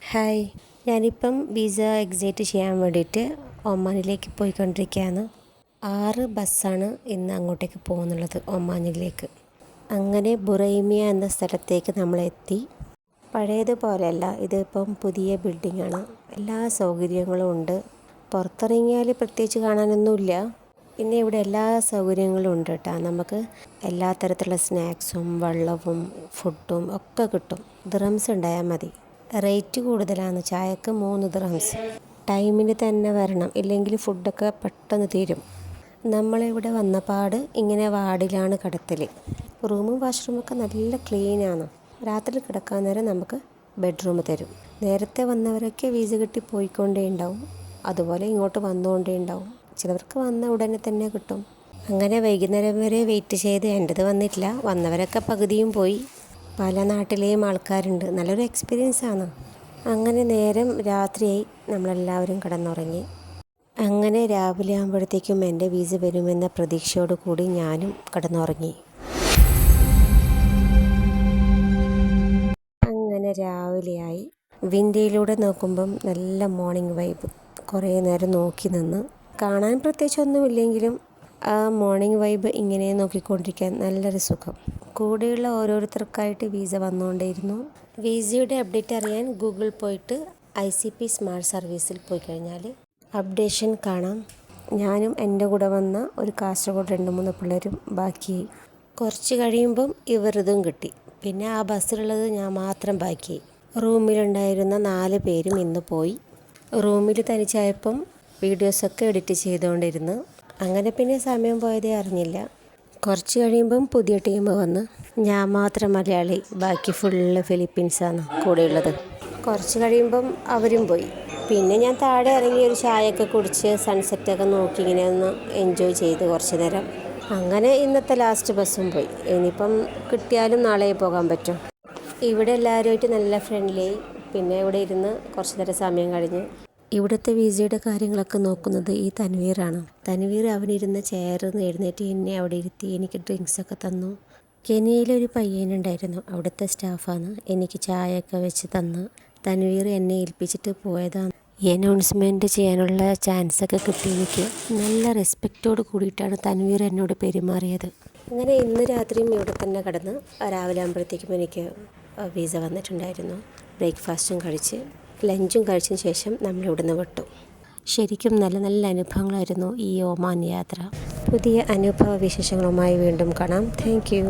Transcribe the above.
Hi, ഞാനിപ്പം visa exit ചെയ്യാൻ വേണ്ടിയിട്ട് ഒമാനിലേക്ക് പോയിക്കൊണ്ടിരിക്കുകയാണ്. 6 ബസ്സാണ് ഇന്ന് അങ്ങോട്ടേക്ക് പോകുന്നുള്ളത്, ഒമാനിലേക്ക്. അങ്ങനെ ബുറൈമിയ എന്ന സ്ഥലത്തേക്ക് നമ്മളെത്തി. പഴയതുപോലെയല്ല, ഇതിപ്പം പുതിയ ബിൽഡിങ്ങാണ്. എല്ലാ സൗകര്യങ്ങളും ഉണ്ട്. പുറത്തിറങ്ങിയാൽ പ്രത്യേകിച്ച് കാണാനൊന്നുമില്ല. പിന്നെ ഇവിടെ എല്ലാ സൗകര്യങ്ങളും ഉണ്ട് കേട്ടോ. നമുക്ക് എല്ലാ തരത്തിലുള്ള സ്നാക്സും വെള്ളവും ഫുഡും ഒക്കെ കിട്ടും. ദിറംസ് ഉണ്ടായാൽ മതി. റേറ്റ് കൂടുതലാണ്. ചായക്ക് 3 ദിറംസ്. ടൈമിന് തന്നെ വരണം, ഇല്ലെങ്കിൽ ഫുഡൊക്കെ പെട്ടെന്ന് തീരും. നമ്മളിവിടെ വന്നപാട് ഇങ്ങനെ വാർഡിലാണ് കിടത്തൽ. റൂമും വാഷ്റൂമൊക്കെ നല്ല ക്ലീനാണ്. രാത്രി കിടക്കാൻ നേരം നമുക്ക് ബെഡ്റൂം തരും. നേരത്തെ വന്നവരൊക്കെ വീസ കിട്ടി പോയിക്കൊണ്ടേ ഉണ്ടാവും. അതുപോലെ ഇങ്ങോട്ട് വന്നുകൊണ്ടേ ഉണ്ടാവും. ചിലവർക്ക് വന്ന ഉടനെ തന്നെ കിട്ടും. അങ്ങനെ വൈകുന്നേരം വരെ വെയിറ്റ് ചെയ്ത് എൻ്റെത് വന്നിട്ടില്ല. വന്നവരൊക്കെ പകുതിയും പോയി. പല നാട്ടിലെയും ആൾക്കാരുണ്ട്. നല്ലൊരു എക്സ്പീരിയൻസ് ആണ്. അങ്ങനെ നേരം രാത്രിയായി. നമ്മളെല്ലാവരും കിടന്നുറങ്ങി. അങ്ങനെ രാവിലെ ആകുമ്പോഴത്തേക്കും എൻ്റെ വീസ വരുമെന്ന പ്രതീക്ഷയോടു കൂടി ഞാനും കിടന്നുറങ്ങി. അങ്ങനെ രാവിലെയായി. വിൻഡോയിലൂടെ നോക്കുമ്പം നല്ല മോർണിംഗ് വൈബ്. കുറേ നേരം നോക്കി നിന്ന്. കാണാൻ പ്രത്യേകിച്ചൊന്നുമില്ലെങ്കിലും ആ മോർണിംഗ് വൈബ് ഇങ്ങനെ നോക്കിക്കൊണ്ടിരിക്കാൻ നല്ലൊരു സുഖം. കൂടെയുള്ള ഓരോരുത്തർക്കായിട്ട് വീസ വന്നുകൊണ്ടേയിരുന്നു. വീസയുടെ അപ്ഡേറ്റ് അറിയാൻ ഗൂഗിൾ പോയിട്ട് ICP സ്മാർട്ട് സർവീസിൽ പോയി കഴിഞ്ഞാൽ അപ്ഡേഷൻ കാണാം. ഞാനും എൻ്റെ കൂടെ വന്ന ഒരു കാസർഗോഡ് 2-3 പിള്ളേരും ബാക്കിയായി. കുറച്ച് കഴിയുമ്പം ഇവരിതും കിട്ടി. പിന്നെ ആ ബസ്സിലുള്ളത് ഞാൻ മാത്രം ബാക്കിയായി. റൂമിലുണ്ടായിരുന്ന 4 പേരും ഇന്ന് പോയി. റൂമിൽ തനിച്ചായപ്പം വീഡിയോസൊക്കെ എഡിറ്റ് ചെയ്തുകൊണ്ടിരുന്നു. അങ്ങനെ പിന്നെ സമയം പോയതേ അറിഞ്ഞില്ല. കുറച്ച് കഴിയുമ്പം പുതിയ ടീം വന്ന്. ഞാൻ മാത്രം മലയാളി, ബാക്കി ഫുള്ള് ഫിലിപ്പീൻസാണ് കൂടെയുള്ളത്. കുറച്ച് കഴിയുമ്പം അവരും പോയി. പിന്നെ ഞാൻ താഴെ ഇറങ്ങി ഒരു ചായയൊക്കെ കുടിച്ച് സൺസെറ്റൊക്കെ നോക്കി ഇങ്ങനെ ഒന്ന് എൻജോയ് ചെയ്ത് കുറച്ച് നേരം. അങ്ങനെ ഇന്നത്തെ ലാസ്റ്റ് ബസ്സും പോയി. ഇനിയിപ്പം കിട്ടിയാലും നാളെ പോകാൻ പറ്റും. ഇവിടെ എല്ലാവരുമായിട്ട് നല്ല ഫ്രണ്ട്ലിയായി. പിന്നെ ഇവിടെ ഇരുന്ന് കുറച്ച് നേരം സമയം കഴിഞ്ഞ്. ഇവിടുത്തെ വിസയുടെ കാര്യങ്ങളൊക്കെ നോക്കുന്നത് ഈ തൻവീറാണ്. തൻവീർ അവനിരുന്ന ചെയറിൽ നിന്ന് എഴുന്നേറ്റ് എന്നെ അവിടെ ഇരുത്തി എനിക്ക് ഡ്രിങ്ക്സൊക്കെ തന്നു. കെനിയയിലൊരു പയ്യനുണ്ടായിരുന്നു, അവിടുത്തെ സ്റ്റാഫാണ്. എനിക്ക് ചായയൊക്കെ വെച്ച് തന്നു. തൻവീർ എന്നെ ഏൽപ്പിച്ചിട്ട് പോയതാണ്. ഈ അനൗൺസ്മെൻറ്റ് ചെയ്യാനുള്ള ചാൻസൊക്കെ കിട്ടി. എനിക്ക് നല്ല റെസ്പെക്റ്റോട് കൂടിയിട്ടാണ് തൻവീർ എന്നോട് പെരുമാറിയത്. അങ്ങനെ ഇന്ന് രാത്രിയും ഇവിടെ തന്നെ കിടന്ന് രാവിലെ ആകുമ്പോഴത്തേക്കും എനിക്ക് വീസ വന്നിട്ടുണ്ടായിരുന്നു. ബ്രേക്ക്ഫാസ്റ്റും കഴിച്ച് ലഞ്ചും കഴിച്ചതിന് ശേഷം നമ്മളിവിടുന്ന് വിട്ടു. ശരിക്കും നല്ല നല്ല അനുഭവങ്ങളായിരുന്നു ഈ ഒമാൻ യാത്ര. പുതിയ അനുഭവ വിശേഷങ്ങളുമായി വീണ്ടും കാണാം. Thank you.